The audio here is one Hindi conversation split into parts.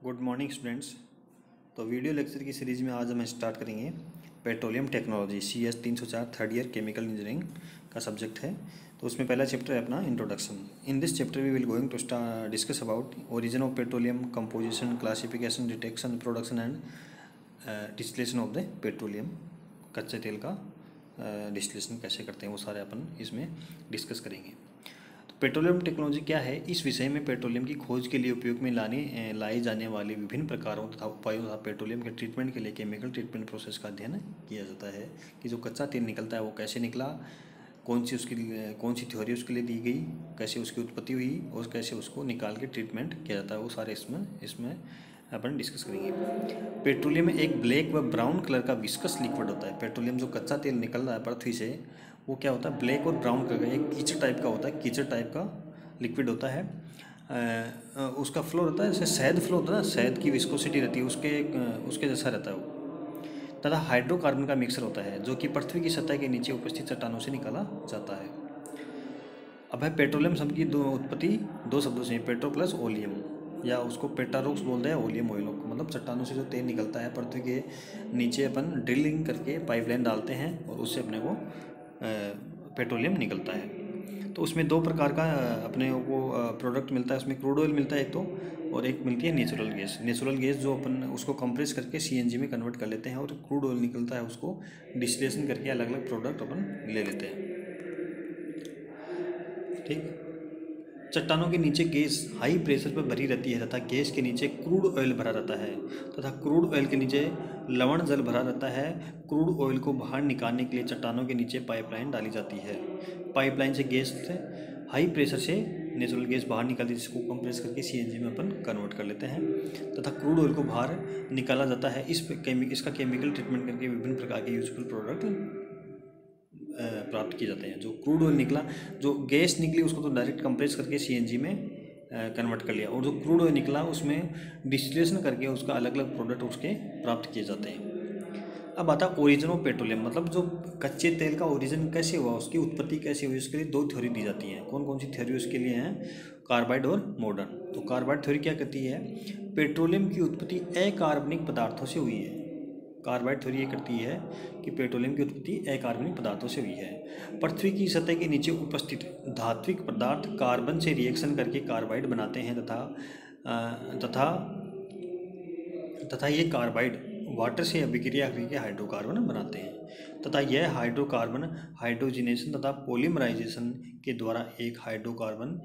Good morning students. तो वीडियो लेक्चर की सीरीज़ में आज हम स्टार्ट करेंगे petroleum technology CS 304 third year chemical engineering का सब्जेक्ट है। तो उसमें पहला चैप्टर है अपना introduction. In this chapter we will going to discuss about origin of petroleum, composition, classification, detection, production and distillation of the petroleum. कच्चे तेल का डिस्टिलेशन कैसे करते हैं वो सारे अपन इसमें डिस्कस करेंगे। पेट्रोलियम टेक्नोलॉजी क्या है? इस विषय में पेट्रोलियम की खोज के लिए उपयोग में लाई जाने वाली विभिन्न प्रकारों तथा उपायों तथा पेट्रोलियम के ट्रीटमेंट के लिए केमिकल ट्रीटमेंट प्रोसेस का अध्ययन किया जाता है कि जो कच्चा तेल निकलता है वो कैसे निकला, कौन सी थ्योरी उसके लिए दी गई, कैसे उसकी उत्पत्ति हुई और कैसे उसको निकाल के ट्रीटमेंट किया जाता है, वो सारे इसमें अपन डिस्कस करेंगे। पेट्रोलियम एक ब्लैक व ब्राउन कलर का विस्कस लिक्विड होता है। पेट्रोलियम जो कच्चा तेल निकल रहा है पृथ्वी से, वो क्या होता है? ब्लैक और ब्राउन कलर का, एक कीचड़ टाइप का होता है, कीचड़ टाइप का लिक्विड होता है। उसका फ्लो होता है जैसे शहद फ्लो होता है ना, शहद की विस्कोसिटी रहती है उसके जैसा रहता है वो। तथा हाइड्रोकार्बन का मिक्सर होता है जो कि पृथ्वी की सतह के नीचे उपस्थित चट्टानों से निकाला जाता है। अब है पेट्रोलियम शब्द की दो उत्पत्ति दो शब्दों से, पेट्रो प्लस ओलियम, या उसको पेटारोक्स बोलते हैं, ओलियम ऑयल को। मतलब चट्टानों से जो तेल निकलता है पृथ्वी के नीचे, अपन ड्रिलिंग करके पाइपलाइन डालते हैं और उससे अपने को पेट्रोलियम निकलता है। तो उसमें दो प्रकार का अपने को प्रोडक्ट मिलता है। उसमें क्रूड ऑयल मिलता है एक तो, और एक मिलती है नेचुरल गैस। नेचुरल गैस जो अपन उसको कंप्रेस करके CNG में कन्वर्ट कर लेते हैं, और क्रूड ऑयल निकलता है उसको डिस्टिलेशन करके अलग अलग प्रोडक्ट अपन ले लेते हैं। ठीक। चट्टानों के नीचे गैस हाई प्रेशर पर भरी रहती है तथा गैस के नीचे क्रूड ऑयल भरा रहता है, तथा क्रूड ऑयल के नीचे लवण जल भरा रहता है। क्रूड ऑयल को बाहर निकालने के लिए चट्टानों के नीचे पाइपलाइन डाली जाती है। पाइपलाइन से गैस हाई प्रेशर से नेचुरल गैस बाहर निकालती है, जिसको कंप्रेस करके CNG में अपन कन्वर्ट कर लेते हैं, तथा क्रूड ऑयल को बाहर निकाला जाता है। इसका केमिकल ट्रीटमेंट करके विभिन्न प्रकार के यूजफुल प्रोडक्ट प्राप्त किए जाते हैं। जो क्रूड ऑयल निकला, जो गैस निकली, उसको तो डायरेक्ट कंप्रेस करके CNG में कन्वर्ट कर लिया, और जो क्रूड ऑयल निकला उसमें डिस्टिलेशन करके उसका अलग अलग प्रोडक्ट उसके प्राप्त किए जाते हैं। अब आता है ओरिजिन ऑफ पेट्रोलियम, मतलब जो कच्चे तेल का ओरिजिन कैसे हुआ, उसकी उत्पत्ति कैसे हुई, उसके लिए दो थ्योरी दी जाती हैं। कौन कौन सी थ्योरी उसके लिए हैं? कार्बाइड और मॉडर्न। तो कार्बाइड थ्योरी क्या कहती है? पेट्रोलियम की उत्पत्ति अकार्बनिक पदार्थों से हुई है। कार्बाइड थ्योरी ये करती है कि पेट्रोलियम की उत्पत्ति अकार्बनिक पदार्थों से हुई है। पृथ्वी की सतह के नीचे उपस्थित धात्विक पदार्थ कार्बन से रिएक्शन करके कार्बाइड बनाते हैं, तथा तथा ये कार्बाइड वाटर से अभिक्रिया करके हाइड्रोकार्बन बनाते हैं, तथा यह हाइड्रोकार्बन हाइड्रोजिनेशन तथा पॉलीमराइजेशन के द्वारा एक हाइड्रोकार्बन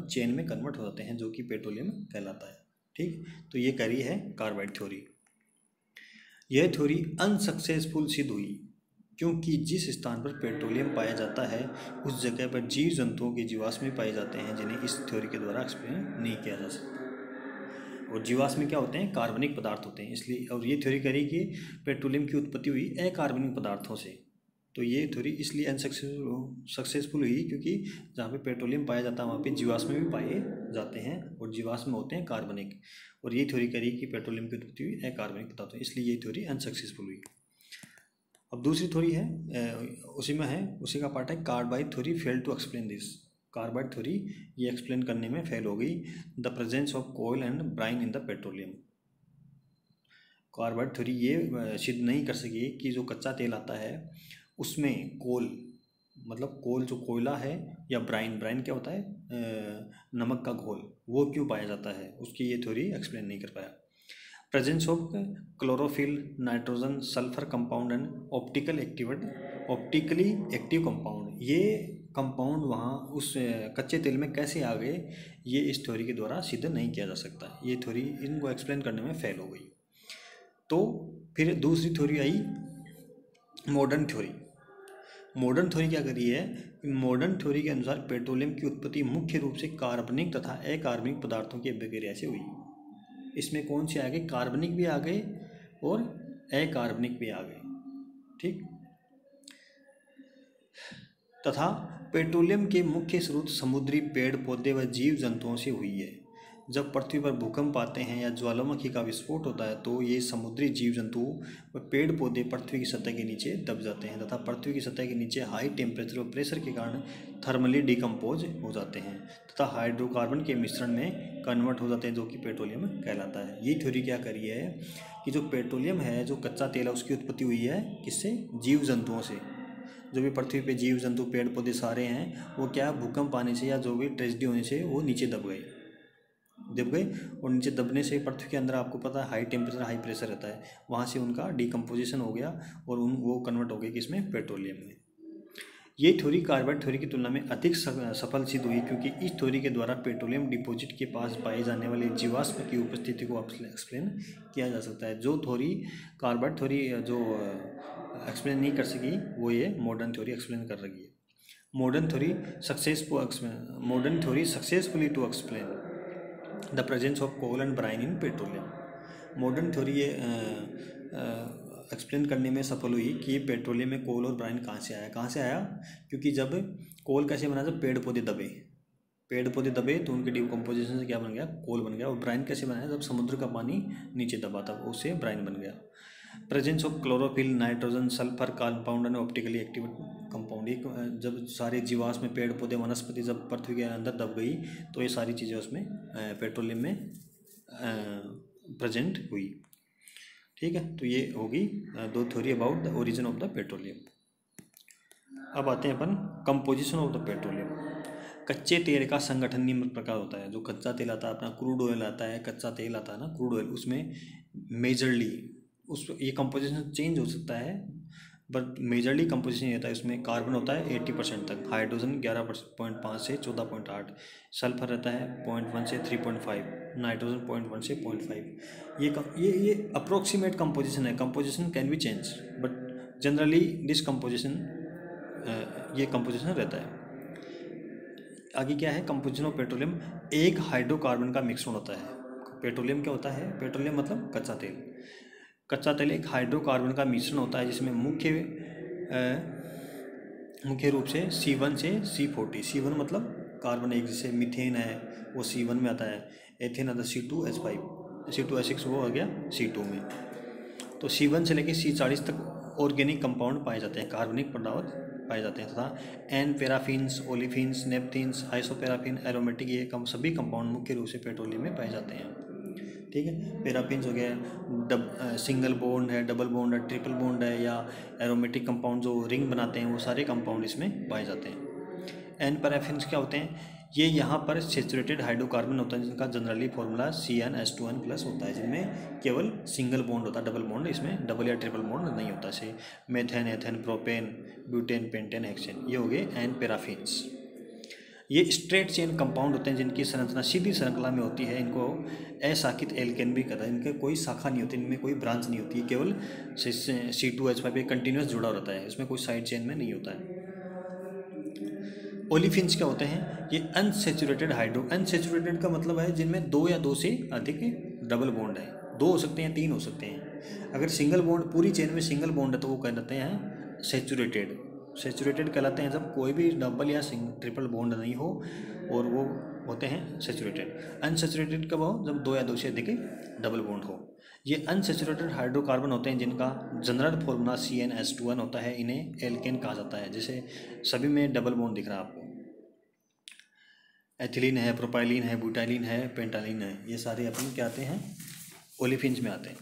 चेन में कन्वर्ट हो जाते हैं, जो कि पेट्रोलियम कहलाता है। ठीक। तो ये करी है कार्बाइड थ्योरी। यह थ्योरी अनसक्सेसफुल सिद्ध हुई, क्योंकि जिस स्थान पर पेट्रोलियम पाया जाता है उस जगह पर जीव जंतुओं के जीवाश्म पाए जाते हैं, जिन्हें इस थ्योरी के द्वारा एक्सप्लेन नहीं किया जा सकता। और जीवाश्म क्या होते हैं? कार्बनिक पदार्थ होते हैं। इसलिए, और ये थ्योरी करी कि पेट्रोलियम की उत्पत्ति हुई अकार्बनिक पदार्थों से। तो ये थ्योरी इसलिए सक्सेसफुल हुई क्योंकि जहाँ पे पेट्रोलियम पाया जाता है वहाँ पे जीवाश्म भी पाए जाते हैं, और जीवाश्म होते हैं कार्बनिक। और ये थ्योरी करी कि पेट्रोलियम की उत्पत्ति हुई अकार्बनिक पदार्थों, इसलिए ये थ्योरी अनसक्सेसफुल हुई। अब दूसरी थ्योरी है, उसी का पार्ट है carbide theory fail to explain this. Carbide theory ये एक्सप्लेन करने में फेल हो गई the presence of coal and brine in the petroleum. Carbide theory ये सिद्ध नहीं कर सकी कि जो कच्चा तेल आता है उसमें कोल, मतलब कोल जो कोयला है, या ब्राइन क्या होता है? नमक का घोल, वो क्यों पाया जाता है, उसकी ये थ्योरी एक्सप्लेन नहीं कर पाया। Presence of chlorophyll, nitrogen, sulphur compound and optically active compound, ये कंपाउंड वहाँ उस कच्चे तेल में कैसे आ गए, ये इस थ्योरी के द्वारा सिद्ध नहीं किया जा सकता। ये थ्योरी इनको एक्सप्लेन करने में फेल हो गई। तो फिर दूसरी थ्योरी आई मॉडर्न थ्योरी। मॉडर्न थ्योरी क्या करी है? मॉडर्न थ्योरी के अनुसार पेट्रोलियम की उत्पत्ति मुख्य रूप से कार्बनिक तथा अकार्बनिक पदार्थों की अभिक्रिया से हुई। इसमें कौन से आ गए? कार्बनिक भी आ गए और अकार्बनिक भी आ गए। ठीक। तथा पेट्रोलियम के मुख्य स्रोत समुद्री पेड़ पौधे व जीव जंतुओं से हुई है। जब पृथ्वी पर भूकंप आते हैं या ज्वालामुखी का विस्फोट होता है तो ये समुद्री जीव जंतु व पेड़ पौधे पृथ्वी की सतह के नीचे दब जाते हैं तथा पृथ्वी की सतह के नीचे हाई टेम्परेचर और प्रेशर के कारण थर्मली डिकम्पोज हो जाते हैं तथा हाइड्रोकार्बन के मिश्रण में कन्वर्ट हो जाते हैं, जो कि पेट्रोलियम कहलाता है। ये थ्योरी क्या करी है कि जो पेट्रोलियम है, जो कच्चा तेल है, उसकी उत्पत्ति हुई है किससे? जीव जंतुओं से। जो भी पृथ्वी पे जीव जंतु पेड़ पौधे सारे हैं वो क्या भूकंप आने से या जो भी ट्रेजेडी होने से वो नीचे दब गए और नीचे दबने से पृथ्वी के अंदर आपको पता है हाई टेम्परेचर हाई प्रेशर रहता है, वहाँ से उनका डिकम्पोजिशन हो गया और वो कन्वर्ट हो गए किसमें? पेट्रोलियम में। ये थ्योरी कार्बाइड थ्योरी की तुलना में अधिक सफल सिद्ध हुई क्योंकि इस थ्योरी के द्वारा पेट्रोलियम डिपॉजिट के पास पाए जाने वाले जीवाश्म की उपस्थिति को एक्सप्लेन किया जा सकता है। जो थ्योरी कार्बाइड थ्योरी जो एक्सप्लेन नहीं कर सकी वो ये मॉडर्न थ्योरी एक्सप्लेन कर रही है। Modern theory successfully to explain the presence of coal and brine in petroleum. Modern theory ये एक्सप्लेन करने में सफल हुई कि पेट्रोलियम में कोल और ब्राइन कहाँ से आया क्योंकि जब कोल कैसे बना? जब पेड़ पौधे दबे तो उनके डिकम्पोजिशन से क्या बन गया? कोल बन गया। और ब्राइन कैसे बनाया? जब समुद्र का पानी नीचे दबा तब उससे ब्राइन बन गया। Presence of chlorophyll, nitrogen, sulphur compound and optically active compound, जब सारे जीवाश्म पेड़ पौधे वनस्पति जब पृथ्वी के अंदर दब गई तो ये सारी चीज़ें उसमें पेट्रोलियम में प्रेजेंट हुई। ठीक है, तो ये होगी दो theory about the origin of the petroleum. अब आते हैं अपन कंपोजिशन ऑफ द पेट्रोलियम। कच्चे तेल का संगठन निम्न प्रकार होता है। जो कच्चा तेल आता है अपना क्रूड ऑयल आता है, कच्चा तेल आता है ना क्रूड ऑयल, उसमें मेजरली ये कंपोजिशन चेंज हो सकता है बट मेजरली कंपोजिशन ये होता है। उसमें कार्बन होता है 80% तक, हाइड्रोजन 11.5 से 14.8, सल्फर रहता है 0.1 से 3.5, नाइट्रोजन 0.1 से 0.5। ये अप्रोक्सीमेट कंपोजिशन है। Composition can be change but generally this composition ये कंपोजिशन रहता है। आगे क्या है? Composition of petroleum. एक हाइड्रोकार्बन का मिश्रण होता है। पेट्रोलियम क्या होता है? पेट्रोलियम मतलब कच्चा तेल एक हाइड्रोकार्बन का मिश्रण होता है जिसमें मुख्य रूप से C1 से C40। C1 मतलब कार्बन एक, जैसे मीथेन है वो C1 में आता है, एथेन आता है C2H5, C2H6 वो आ गया C2 में। तो C1 से लेकर C40 तक ऑर्गेनिक कंपाउंड पाए जाते हैं, कार्बनिक पदार्थ पाए जाते हैं तथा एन पैराफिन्स, ओलिफिन्स, नेपथिन्स, आइसोपैराफिन, एरोमेटिक ये सभी कंपाउंड मुख्य रूप से पेट्रोलियम में पाए जाते हैं। ठीक है, पैराफिन्स हो गया, सिंगल बॉन्ड है, डबल बॉन्ड है, ट्रिपल बॉन्ड है, या एरोमेटिक कंपाउंड जो रिंग बनाते हैं वो सारे कंपाउंड इसमें पाए जाते हैं। एन पैराफिन्स क्या होते हैं? ये यहाँ पर सैचुरेटेड हाइड्रोकार्बन होता है जिनका जनरली फॉर्मूला CnH2n+ होता है, जिनमें केवल सिंगल बॉन्ड होता है, डबल बॉन्ड इसमें डबल या ट्रिपल बॉन्ड नहीं होता। जैसे methane, ethane, propane, butane, pentane, hexane, ये हो गए एन पैराफिन्स। ये स्ट्रेट चेन कंपाउंड होते हैं जिनकी संरचना सीधी श्रृंखला में होती है। इनको अशाखित एल्केन भी कहता है। इनके कोई शाखा नहीं होती, इनमें कोई ब्रांच नहीं होती, केवल C2H5 कंटिन्यूस जुड़ा रहता है, इसमें कोई साइड चेन में नहीं होता है। ओलिफिन्स क्या होते हैं? ये अनसेचुरेटेड अनसेचुरेटेड का मतलब है जिनमें 2 या 2 से अधिक डबल बॉन्ड है। 2 हो सकते हैं, 3 हो सकते हैं। अगर सिंगल बॉन्ड पूरी चेन में सिंगल बॉन्ड है तो वो कहलाते हैं सेचुरेटेड कहलाते हैं जब कोई भी डबल या ट्रिपल बॉन्ड नहीं हो, और वो होते हैं सेचुरेटेड। अनसेचुरेटेड कब हो? जब 2 या 2 से अधिक डबल बॉन्ड हो। ये अनसेचुरेटेड हाइड्रोकार्बन होते हैं जिनका जनरल फॉर्मूला CnH2n होता है। इन्हें एल्केन कहा जाता है। जैसे सभी में डबल बॉन्ड दिख रहा है आपको, एथिलीन है, प्रोपाइलिन है, ब्यूटाइलिन है, पेंटालिन है, ये सारे अपन क्या आते हैं? ओलिफिन्स में आते हैं।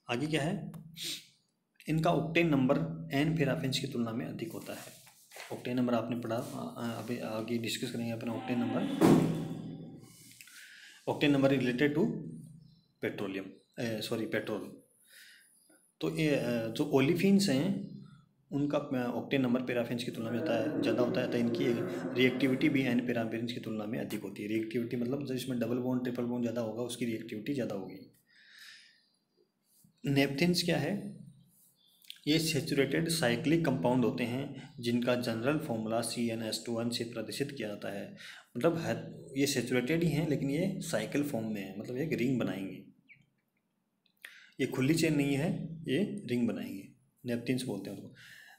आगे क्या है? इनका ऑक्टेन नंबर एन पैराफिन्स की तुलना में अधिक होता है। ऑक्टेन नंबर आपने पढ़ा, अभी आगे डिस्कस करेंगे अपन octane number related to petrol. तो ये जो ओलिफिन्स हैं उनका ऑक्टेन नंबर पैराफिन्स की तुलना में ज़्यादा होता है, तो इनकी रिएक्टिविटी भी एन पैराफिन्स की तुलना में अधिक होती है। रिएक्टिविटी मतलब जब इसमें डबल बॉन्ड ट्रिपल बॉन्ड ज़्यादा होगा उसकी रिएक्टिविटी ज़्यादा होगी। नेपथिन्स क्या है? ये सेचुरेटेड साइक्लिक कंपाउंड होते हैं जिनका जनरल फॉर्मूला CnH2n से प्रदर्शित किया जाता है। मतलब है ये सेचुरेटेड ही हैं लेकिन ये साइकिल फॉर्म में है, मतलब एक रिंग बनाएंगे। ये खुली चेन नहीं है, ये रिंग बनाएंगे, नेपथिन्स बोलते हैं उसको।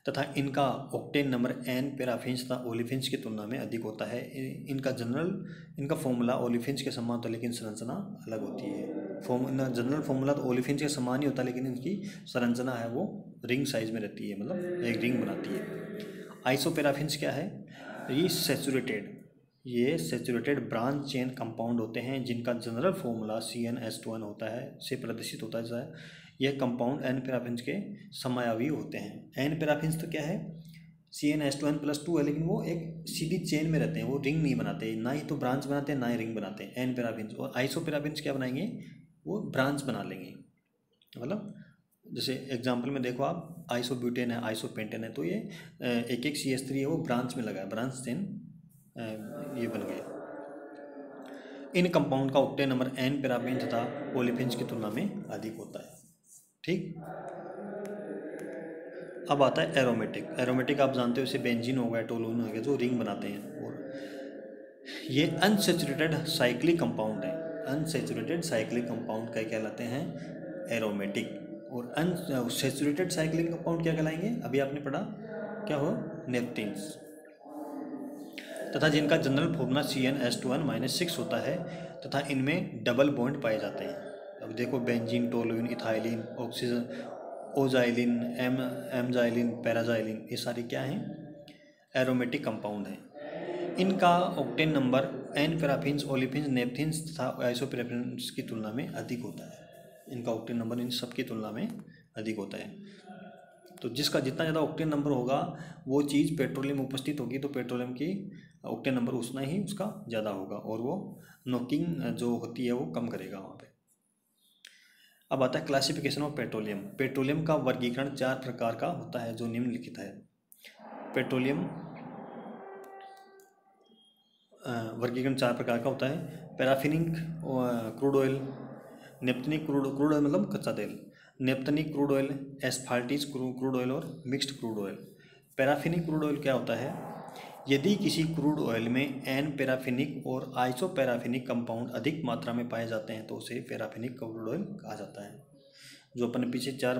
तथा इनका ऑक्टेन नंबर n पैराफिन्स तथा ओलिफिन्स की तुलना में अधिक होता है। इनका फॉर्मूला ओलिफिन्स के समान होता है लेकिन संरचना अलग होती है। जनरल फॉर्मूला तो ओलिफिन्स के समान ही होता है लेकिन इनकी संरचना है वो रिंग साइज में रहती है, मतलब एक रिंग बनाती है। आइसोपैराफिन्स क्या है? ये सेचुरेटेड ब्रांच चेन कंपाउंड होते हैं जिनका जनरल फॉर्मूला CnH2n होता है से प्रदर्शित होता है। यह कंपाउंड एन पैराफिन्स के समायावी होते हैं। एन पैराफिन्स तो क्या है? CnH2n+2 है लेकिन वो एक सीधी चेन में रहते हैं, वो रिंग नहीं बनाते, ना ही तो ब्रांच बनाते हैं ना ही रिंग बनाते हैं एन पैराफिन्स। और आइसोपैराफिन्स क्या बनाएंगे? वो ब्रांच बना लेंगे। मतलब जैसे एग्जाम्पल में देखो आप, आइसोब्यूटेन है, आइसोपेंटेन है, तो ये एक एक CH3 है वो ब्रांच में लगा है, ब्रांच चेन ये बन गए। इन कंपाउंड का ऑक्टेन नंबर n पैराफिन तथा ओलिफिन्स की तुलना में अधिक होता है। ठीक, अब आता है एरोमेटिक आप जानते हो, इसे बेंजीन हो गया, टोलून हो गया, जो रिंग बनाते हैं। और ये अनसेचुरेटेड साइक्लिक कंपाउंड है। अनसेचुरेटेड साइक्लिक कंपाउंड क्या कहलाते हैं? एरोमेटिक। और अनसेचुरेटेड साइक्लिक कंपाउंड क्या कहलाएंगे? अभी आपने पढ़ा, क्या हो? नेप्थीन्स। तथा जिनका जनरल फॉर्मूला CnH2n-6 होता है तथा इनमें डबल बॉन्ड पाए जाते हैं। अब देखो, benzene, toluene, ethylene, oxygen, o xylene, m xylene, paraxylene, ये सारी क्या हैं? एरोमेटिक कंपाउंड हैं। इनका octane number n paraffins, olefins, naphthenes तथा आइसोपैराफिन्स की तुलना में अधिक होता है। इनका ऑक्टेन नंबर इन सब की तुलना में अधिक होता है। तो जिसका जितना ज़्यादा ऑक्टेन नंबर होगा वो चीज़ पेट्रोलियम उपस्थित होगी तो पेट्रोलियम की ऑक्टेन नंबर उतना ही उसका ज़्यादा होगा और वो नॉकिंग जो होती है वो कम करेगा वहाँ पे। अब आता है क्लासिफिकेशन ऑफ पेट्रोलियम। पेट्रोलियम का वर्गीकरण 4 प्रकार का होता है जो निम्नलिखित है। पेट्रोलियम वर्गीकरण 4 प्रकार का होता है। Paraffinic crude oil, naphthenic crude oil मतलब कच्चा तेल, naphthenic crude oil, asphaltic crude oil और mixed crude oil. Paraffinic crude oil क्या होता है? यदि किसी क्रूड ऑयल में एन पैराफिनिक और आइसोपैराफिनिक कंपाउंड अधिक मात्रा में पाए जाते हैं तो उसे पैराफिनिक क्रूड ऑयल कहा जाता है। जो अपन ने पीछे चार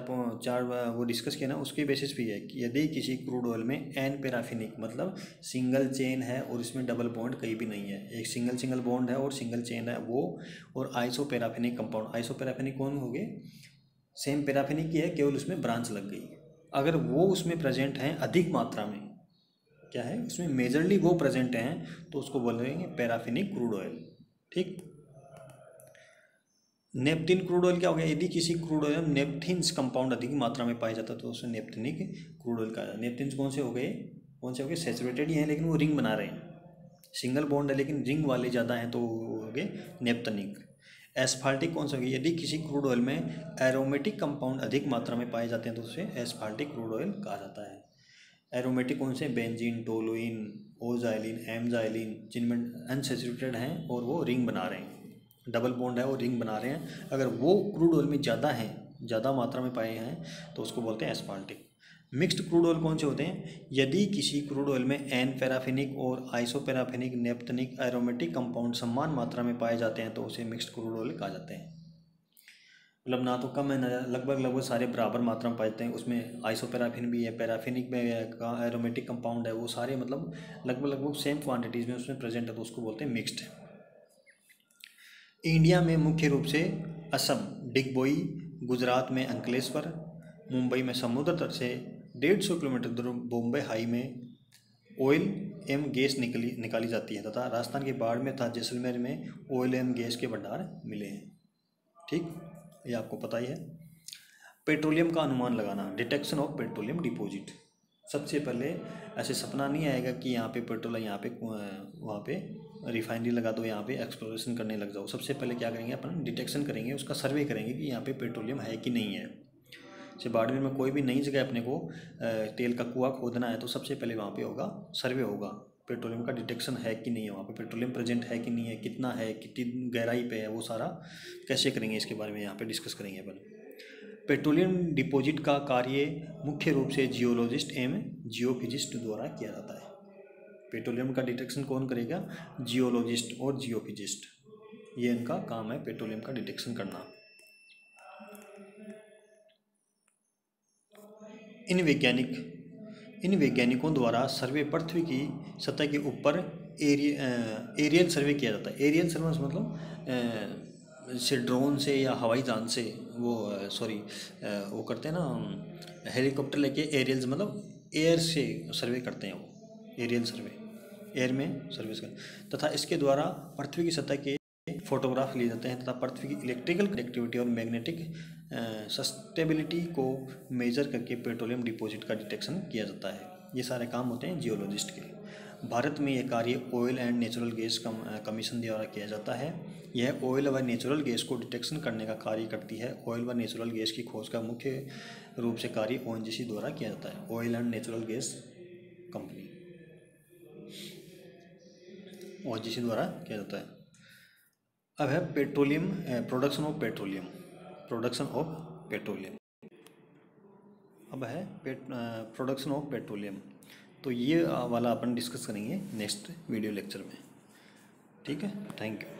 वो डिस्कस किया ना, उसके बेसिस पे है कि यदि किसी क्रूड ऑयल में एन पैराफिनिक मतलब सिंगल चेन है और इसमें डबल बॉन्ड कहीं भी नहीं है, एक सिंगल बॉन्ड है और सिंगल चेन है वो, और आइसोपैराफिनिक कंपाउंड, आइसोपैराफिनिक कौन हो गए? सेम पैराफिनिक की है, केवल उसमें ब्रांच लग गई। अगर वो उसमें प्रेजेंट हैं अधिक मात्रा में, क्या है उसमें मेजरली वो प्रेजेंट हैं, तो उसको बोल रहे हैं पैराफिनिक क्रूड ऑयल। ठीक। नेप्थिन क्रूड ऑयल क्या हो गया? यदि किसी क्रूड ऑयल में नेप्थिन्स कंपाउंड अधिक मात्रा में पाया जाता है तो उसे नेप्थेनिक क्रूड ऑयल कहा जाता है। नेप्थिन्स कौन से हो गए? सेचुरेटेड ही हैं लेकिन वो रिंग बना रहे हैं, सिंगल बॉन्ड है लेकिन रिंग वाले ज़्यादा हैं तो हो गए नेप्थनिक। एस्फाल्टिक कौन सा हो गया? यदि किसी क्रूड ऑयल में एरोमेटिक कंपाउंड अधिक मात्रा में पाए जाते हैं तो उसे एस्फाल्टिक क्रूड ऑयल कहा जाता है। एरोमेटिक कौन से? बेंजीन, टोलुइन, ओजाइलिन, एमजाइलिन, जिनमें अनसेचुरेटेड हैं और वो रिंग बना रहे हैं, डबल बॉन्ड है वो रिंग बना रहे हैं। अगर वो क्रूड ऑयल में ज़्यादा हैं, ज़्यादा मात्रा में पाए हैं तो उसको बोलते हैं एस्फाल्टिक। मिक्स्ड क्रूड ऑयल कौन से होते हैं? यदि किसी क्रूड ऑयल में एन पैराफिनिक और आइसोपैराफिनिक, नेप्थनिक, एरोमेटिक कंपाउंड समान मात्रा में पाए जाते हैं तो उसे मिक्स्ड क्रूड ऑयल कहा जाते हैं। मतलब ना तो कम है ना, लगभग सारे बराबर मात्रा में पाए जाते हैं। उसमें आइसोपैराफिन भी है, पैराफिनिक में एरोमेटिक कंपाउंड है, वो सारे मतलब लगभग सेम क्वांटिटीज़ में उसमें प्रेजेंट है तो उसको बोलते हैं मिक्स्ड। इंडिया में मुख्य रूप से असम, डिगबोई, गुजरात में अंकलेश्वर, मुंबई में समुद्र तट से 150 किलोमीटर दूर बॉम्बे हाई में ऑयल एवं गैस निकाली जाती है तथा राजस्थान के बाड़मेर तथा जैसलमेर में ऑयल एवं गैस के भंडार मिले हैं। ठीक, ये आपको पता ही है। पेट्रोलियम का अनुमान लगाना, डिटेक्शन ऑफ पेट्रोलियम डिपॉजिट। सबसे पहले ऐसे सपना नहीं आएगा कि यहाँ पे पेट्रोल है, यहाँ पे वहाँ पे रिफाइनरी लगा दो, यहाँ पे एक्सप्लोरेशन करने लग जाओ। सबसे पहले क्या करेंगे अपन? डिटेक्शन करेंगे, उसका सर्वे करेंगे कि यहाँ पे पेट्रोलियम है कि नहीं है। जैसे बाड़मेर में कोई भी नई जगह अपने को तेल का कुआं खोदना है तो सबसे पहले वहाँ पे होगा सर्वे होगा, पेट्रोलियम का डिटेक्शन है कि नहीं है, वहाँ पे पेट्रोलियम प्रेजेंट है कि नहीं है, कितना है, कितनी गहराई पे है, वो सारा कैसे करेंगे इसके बारे में यहाँ पे डिस्कस करेंगे अपन। पेट्रोलियम डिपॉजिट का कार्य मुख्य रूप से जियोलॉजिस्ट एवं जियोफिजिस्ट द्वारा किया जाता है। पेट्रोलियम का डिटेक्शन कौन करेगा? जियोलॉजिस्ट और जियोफिजिस्ट, ये इनका काम है पेट्रोलियम का डिटेक्शन करना। इन वैज्ञानिक इन वैज्ञानिकों द्वारा सर्वे पृथ्वी की सतह के ऊपर एरियल सर्वे किया जाता है। एरियल सर्वे मतलब से ड्रोन से या हवाई जहाज से वो वो करते हैं ना, हेलीकॉप्टर लेके एरियल मतलब एयर से सर्वे करते हैं, वो एरियल सर्वे एयर में सर्विस कर तथा इसके द्वारा पृथ्वी की सतह के फोटोग्राफ लिए जाते हैं तथा पृथ्वी की इलेक्ट्रिकल कनेक्टिविटी और मैग्नेटिक सस्टेबिलिटी को मेजर करके पेट्रोलियम डिपॉजिट का डिटेक्शन किया जाता है। ये सारे काम होते हैं जियोलॉजिस्ट के। भारत में यह कार्य oil and natural gas commission द्वारा किया जाता है। यह ऑयल व नेचुरल गैस को डिटेक्शन करने का कार्य करती है। ऑयल व नेचुरल गैस की खोज का मुख्य रूप से कार्य ONGC द्वारा किया जाता है, oil and natural gas company, ONGC द्वारा किया जाता है। अब है petroleum, production of petroleum, production of petroleum. अब है प्रोडक्शन ऑफ पेट्रोलियम। तो ये वाला अपन डिस्कस करेंगे नेक्स्ट वीडियो लेक्चर में। ठीक है, थैंक यू।